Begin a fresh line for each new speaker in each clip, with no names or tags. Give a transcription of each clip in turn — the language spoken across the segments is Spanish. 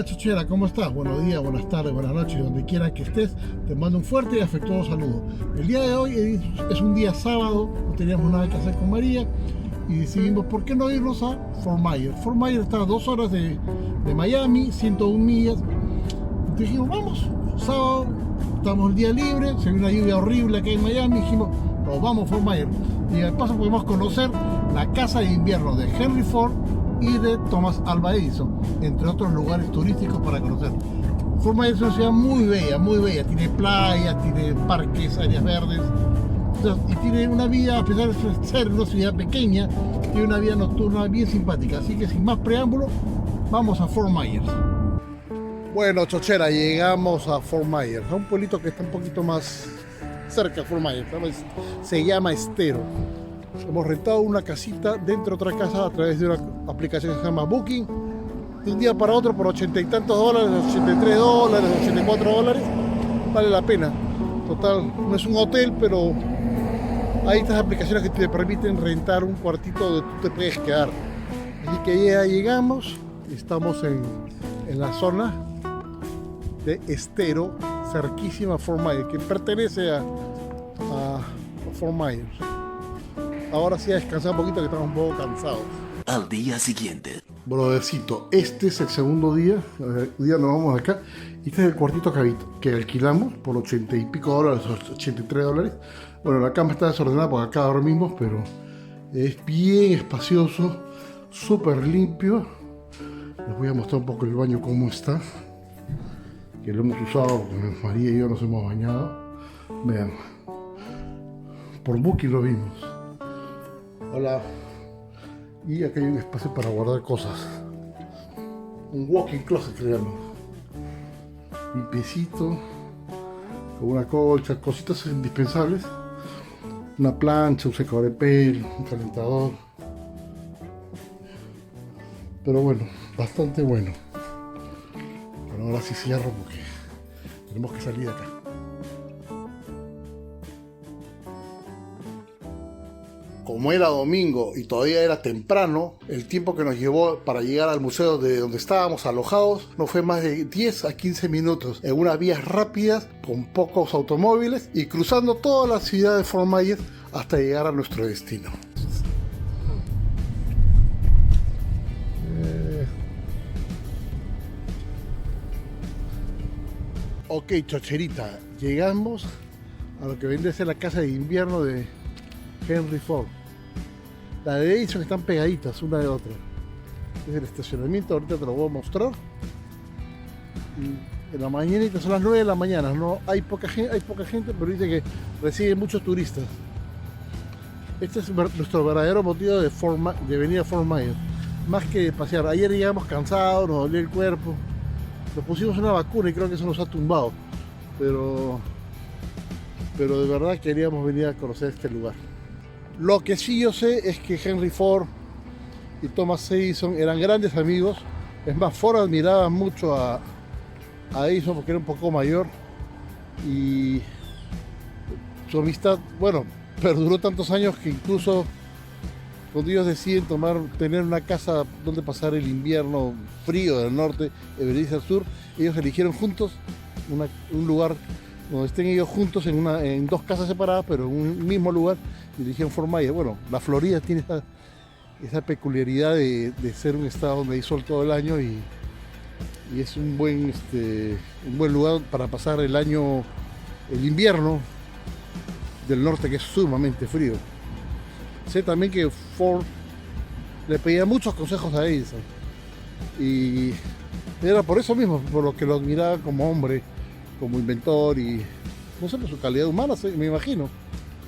Hola Chochera, ¿cómo estás? Buenos días, buenas tardes, buenas noches, donde quiera que estés, te mando un fuerte y afectuoso saludo. El día de hoy es un día sábado, no teníamos nada que hacer con María y decidimos por qué no irnos a Fort Myers. Fort Myers está a 2 horas de Miami, 101 millas. Entonces dijimos, vamos, sábado, estamos el día libre, se viene una lluvia horrible acá en Miami, dijimos, nos vamos a Fort Myers. Y al paso podemos conocer la casa de invierno de Henry Ford y de Thomas Alva Edison, entre otros lugares turísticos para conocer. Fort Myers es una ciudad muy bella, tiene playas, tiene parques, áreas verdes, y tiene una vida, a pesar de ser una ciudad pequeña, tiene una vida nocturna bien simpática, así que sin más preámbulo, vamos a Fort Myers. Bueno, Chochera, llegamos a Fort Myers, a un pueblito que está un poquito más cerca de Fort Myers, se llama Estero. Hemos rentado una casita dentro de otra casa a través de una aplicación que se llama Booking. De un día para otro por 80 y tantos dólares, 83 dólares, 84 dólares. Vale la pena. Total, no es un hotel, pero hay estas aplicaciones que te permiten rentar un cuartito donde tú te puedes quedar. Así que ya llegamos. Estamos en la zona de Estero, cerquísima a Fort Myers, que pertenece a Fort Myers. Ahora sí a descansar un poquito que estamos un poco cansados.
Al día siguiente.
Brodercito, este es el segundo día. El día nos vamos de acá. Este es el cuartito que alquilamos por 80 y pico dólares, 83 dólares. Bueno, la cama está desordenada porque acá dormimos, pero es bien espacioso, súper limpio. Les voy a mostrar un poco el baño cómo está. Que lo hemos usado, porque María y yo nos hemos bañado. Vean. Por Booking lo vimos. Hola. Y acá hay un espacio para guardar cosas. Un walk-in closet, créanlo. Limpiecito. Con una colcha, cositas indispensables. Una plancha, un secador de pelo, un calentador. Pero bueno, bastante bueno. Pero ahora sí cierro porque tenemos que salir de acá. Como era domingo y todavía era temprano, el tiempo que nos llevó para llegar al museo de donde estábamos alojados no fue más de 10 a 15 minutos en unas vías rápidas con pocos automóviles y cruzando toda la ciudad de Fort Myers hasta llegar a nuestro destino. Ok, Chocherita, llegamos a lo que vendría a ser la casa de invierno de Henry Ford. La de Edison están pegaditas una de otra. Es el estacionamiento, ahorita te lo voy a mostrar. Y en la mañanita son las 9 de la mañana, no hay poca gente, pero dice que recibe muchos turistas. Este es nuestro verdadero motivo de venir a Fort Myers, más que de pasear. Ayer llegamos cansados, nos dolía el cuerpo, nos pusimos una vacuna y creo que eso nos ha tumbado, pero de verdad queríamos venir a conocer este lugar. Lo que sí yo sé es que Henry Ford y Thomas Edison eran grandes amigos. Es más, Ford admiraba mucho a Edison porque era un poco mayor y su amistad, bueno, perduró tantos años que incluso cuando ellos deciden tener una casa donde pasar el invierno frío del norte y venirse al sur, ellos eligieron juntos un lugar donde estén ellos juntos en dos casas separadas, pero en un mismo lugar, y eligieron Fort Myers. Bueno, la Florida tiene esa peculiaridad de ser un estado donde hay sol todo el año y es un buen lugar para pasar el invierno del norte, que es sumamente frío. Sé también que Ford le pedía muchos consejos a Edison y era por eso mismo, por lo que lo admiraba como hombre, como inventor y no sé, por su calidad humana, me imagino,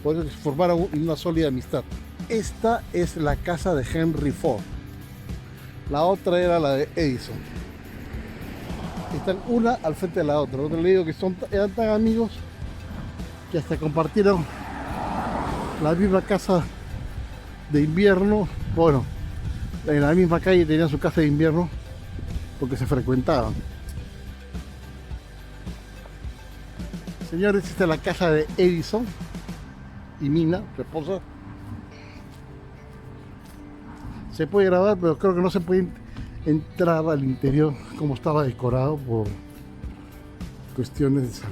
por eso formaron una sólida amistad. Esta es la casa de Henry Ford, la otra era la de Edison. Están una al frente de la otra. Le digo que eran tan amigos que hasta compartieron la misma casa de invierno. Bueno, en la misma calle tenían su casa de invierno porque se frecuentaban. Señores, esta es la casa de Edison y Nina, su esposa. Se puede grabar, pero creo que no se puede entrar al interior, como estaba decorado por cuestiones por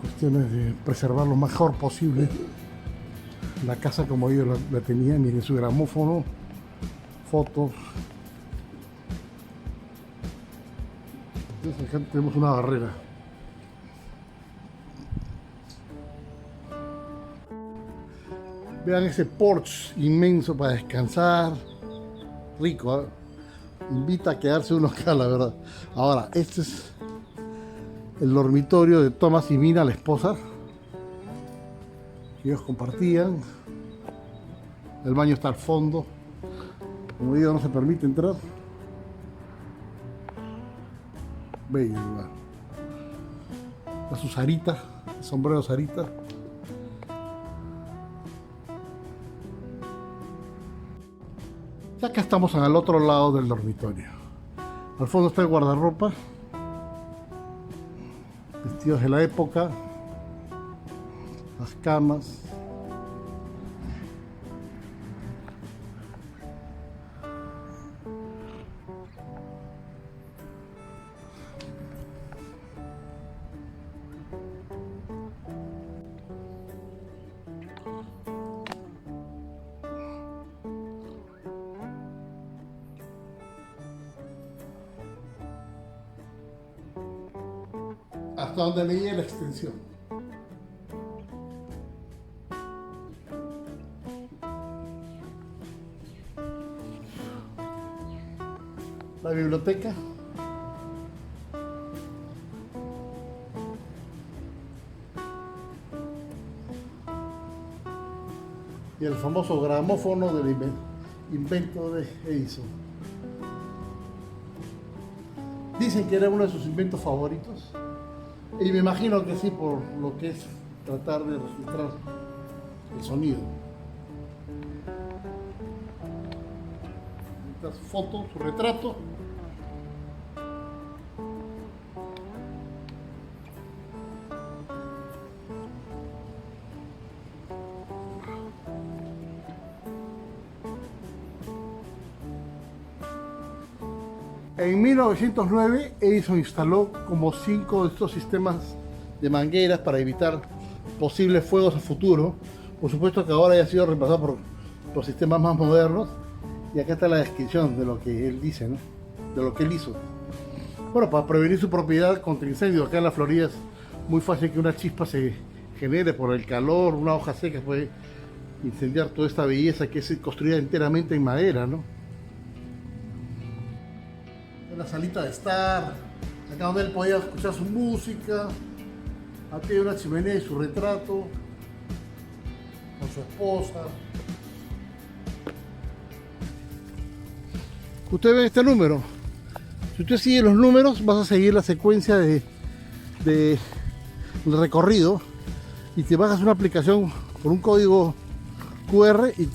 cuestiones de preservar lo mejor posible la casa como ellos la tenían. Miren su gramófono, fotos. Entonces acá tenemos una barrera. Vean ese porche inmenso para descansar. Rico, ¿eh? Invita a quedarse uno acá, la verdad. Ahora, este es el dormitorio de Thomas y Mina, la esposa, que ellos compartían. El baño está al fondo. Como digo, no se permite entrar. Bello lugar. La su Sarita, el sombrero Sarita. Y acá estamos al otro lado del dormitorio. Al fondo está el guardarropa, vestidos de la época, las camas. Hasta donde leí la extensión. La biblioteca. Y el famoso gramófono del invento de Edison. Dicen que era uno de sus inventos favoritos. Y me imagino que sí, por lo que es tratar de registrar el sonido. Estas fotos, su retrato. En 1909 Edison instaló como 5 de estos sistemas de mangueras para evitar posibles fuegos a futuro. Por supuesto que ahora ya ha sido reemplazado por sistemas más modernos. Y acá está la descripción de lo que él dice, ¿no? De lo que él hizo. Bueno, para prevenir su propiedad contra incendios. Acá en la Florida es muy fácil que una chispa se genere por el calor. Una hoja seca puede incendiar toda esta belleza que es construida enteramente en madera, ¿no? La salita de estar, acá donde él podía escuchar su música. Aquí hay una chimenea y su retrato con su esposa. Usted ve este número. Si usted sigue los números, vas a seguir la secuencia de recorrido y te bajas una aplicación por un código QR y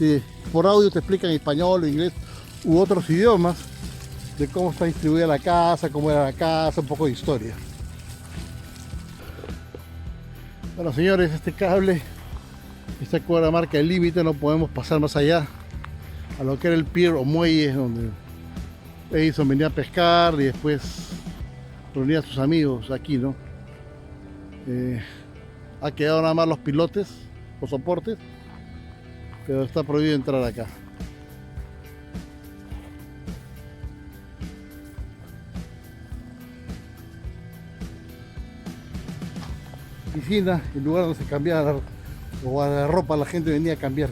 por audio te explica en español, inglés u otros idiomas de cómo está distribuida la casa, cómo era la casa, un poco de historia. Bueno, señores, este cable, esta cuerda marca el límite, no podemos pasar más allá a lo que era el pier o muelle donde Edison venía a pescar y después reunía a sus amigos aquí, ¿no? Ha quedado nada más los pilotes, los soportes, pero está prohibido entrar acá. Piscina, el lugar donde se cambiaba la ropa, la gente venía a cambiar.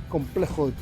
Complejo de